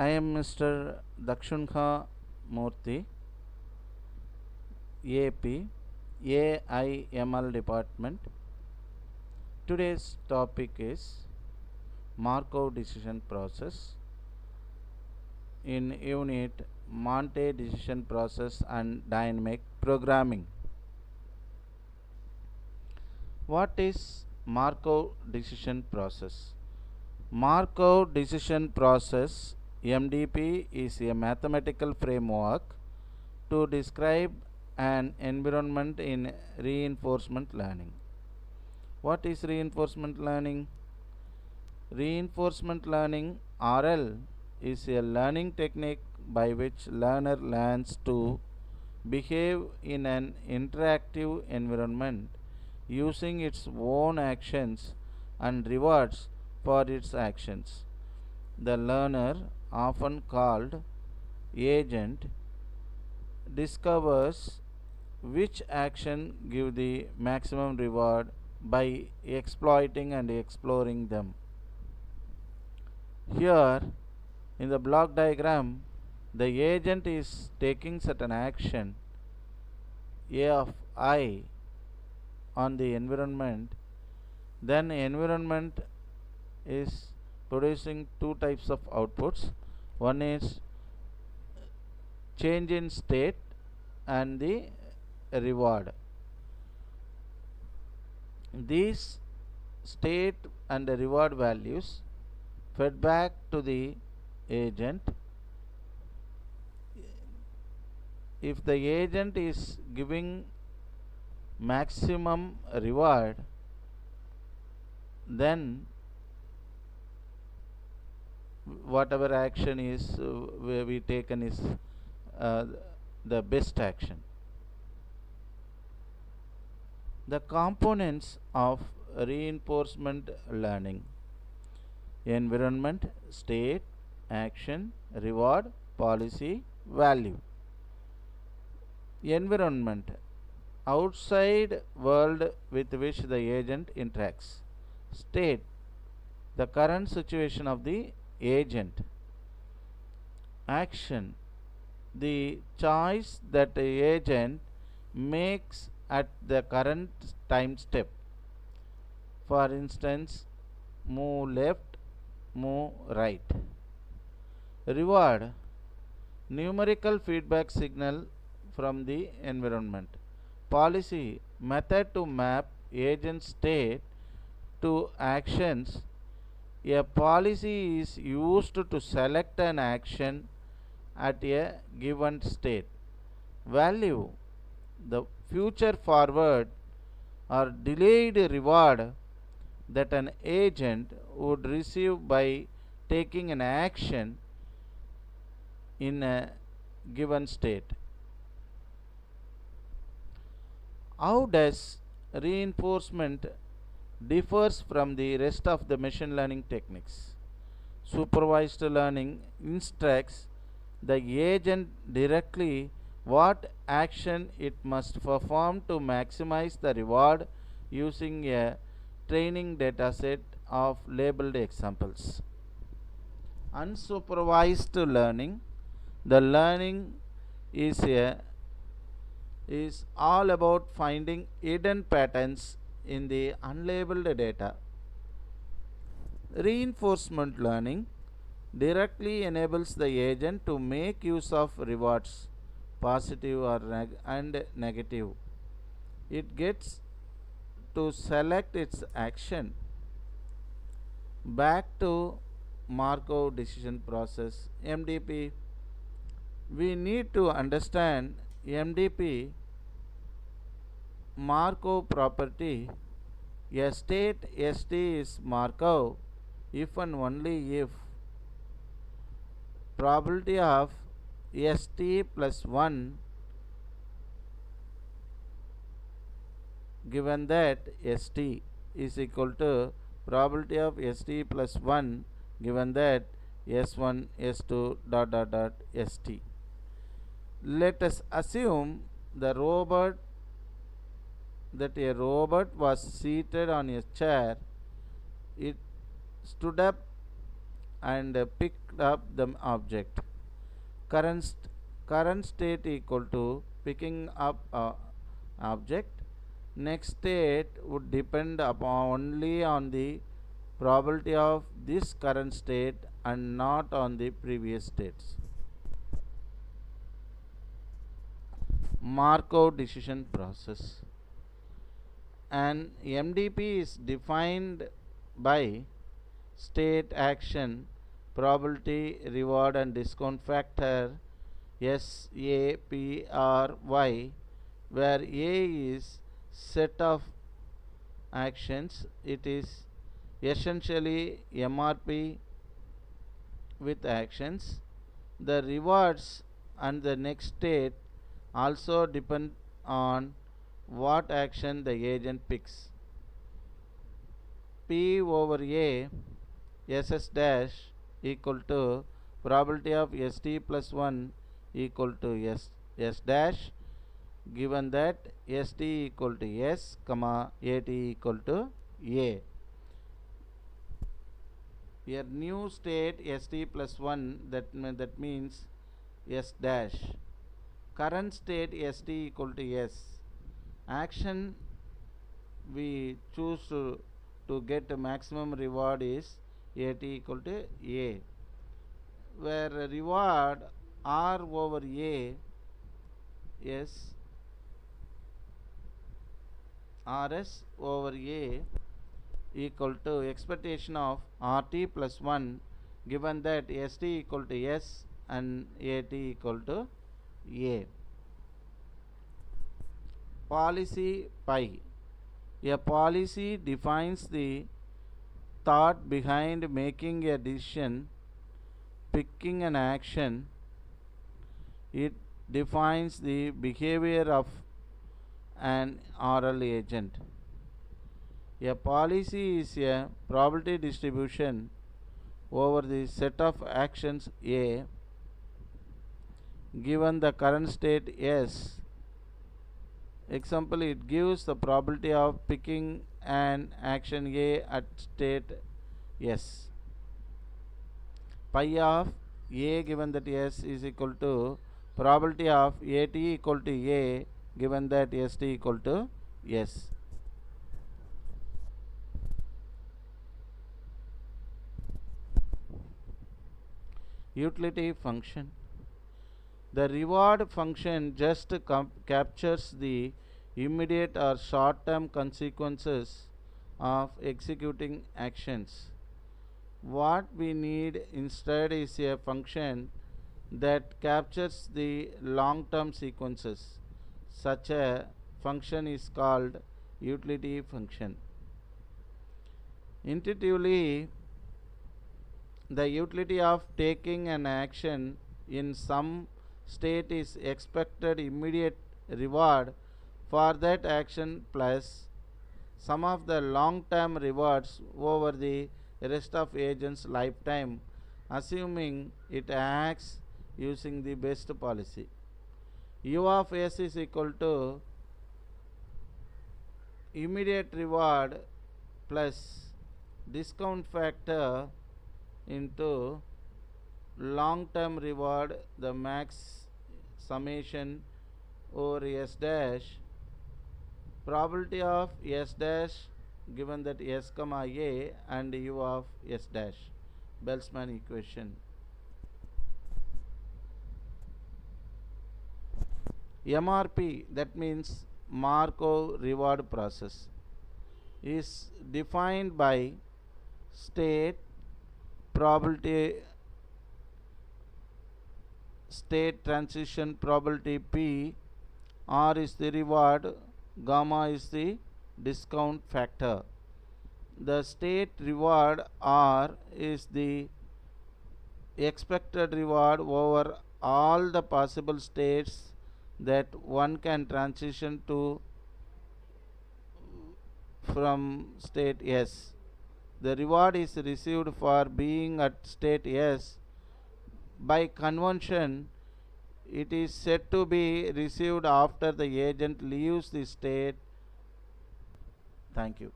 I am Mr. Dhakshunhaamoorthiy, AP, AIML Department. Today's topic is Markov decision process in unit Monte decision process and dynamic programming. What is Markov decision process? Markov decision process MDP is a mathematical framework to describe an environment in reinforcement learning. What is reinforcement learning? Reinforcement learning RL is a learning technique by which learner learns to behave in an interactive environment using its own actions and rewards for its actions. The learner, often called agent, discovers which action give the maximum reward by exploiting and exploring them. Here in the block diagram, the agent is taking certain action A of I on the environment, then environment is producing two types of outputs. One is change in state and the reward. These state and the reward values fed back to the agent. If the agent is giving maximum reward, then whatever action is we taken is the best action. The components of reinforcement learning: environment, state, action, reward, policy, value. Environment: outside world with which the agent interacts. State: the current situation of the agent. Action: the choice that the agent makes at the current time step. For instance, move left, move right. Reward: numerical feedback signal from the environment. Policy: method to map agent state to actions. A policy is used to select an action at a given state. Value: the future forward or delayed reward that an agent would receive by taking an action in a given state. How does reinforcement differs from the rest of the machine learning techniques? Supervised learning instructs the agent directly what action it must perform to maximize the reward using a training dataset of labeled examples. Unsupervised learning: the learning is all about finding hidden patterns in the unlabeled data. Reinforcement learning directly enables the agent to make use of rewards, positive and negative. It gets to select its action. Back to Markov decision process, MDP. We need to understand MDP Markov property. A state ST is Markov if and only if probability of ST plus 1 given that ST is equal to probability of ST plus 1 given that S1 S2 ST. Let us assume the robot that a robot was seated on a chair. It stood up and picked up the object. Current, current state equal to picking up object. Next state would depend upon only on the probability of this current state and not on the previous states. Markov decision process. An MDP is defined by state, action, probability, reward and discount factor SAPRY, where A is set of actions. It is essentially MRP with actions. The rewards and the next state also depend on what action the agent picks. P over A SS dash equal to probability of ST plus 1 equal to S dash, given that ST equal to S, comma AT equal to A. A new state ST plus 1, that means S dash. Current state ST equal to S. Action we choose to get a maximum reward is AT equal to A, where reward R over A is RS over A equal to expectation of RT plus 1, given that ST equal to S and AT equal to A. Policy pi. A policy defines the thought behind making a decision, picking an action. It defines the behavior of an oral agent. A policy is a probability distribution over the set of actions A, given the current state S. Example, it gives the probability of picking an action A at state S. Pi of A, given that S is equal to probability of AT equal to A, given that ST equal to S. Utility function. The reward function just captures the immediate or short-term consequences of executing actions. What we need instead is a function that captures the long-term sequences. Such a function is called utility function. Intuitively, the utility of taking an action in some state is expected immediate reward for that action plus some of the long-term rewards over the rest of agent's lifetime, assuming it acts using the best policy. U of S is equal to immediate reward plus discount factor into long-term reward, the max summation over S dash, probability of S dash given that S comma A and U of S dash, Boltzmann equation. MRP, that means Markov reward process, is defined by state, probability, state transition probability P, R is the reward, gamma is the discount factor. The state reward R is the expected reward over all the possible states that one can transition to from state S. The reward is received for being at state S. By convention, it is said to be received after the agent leaves the state. Thank you.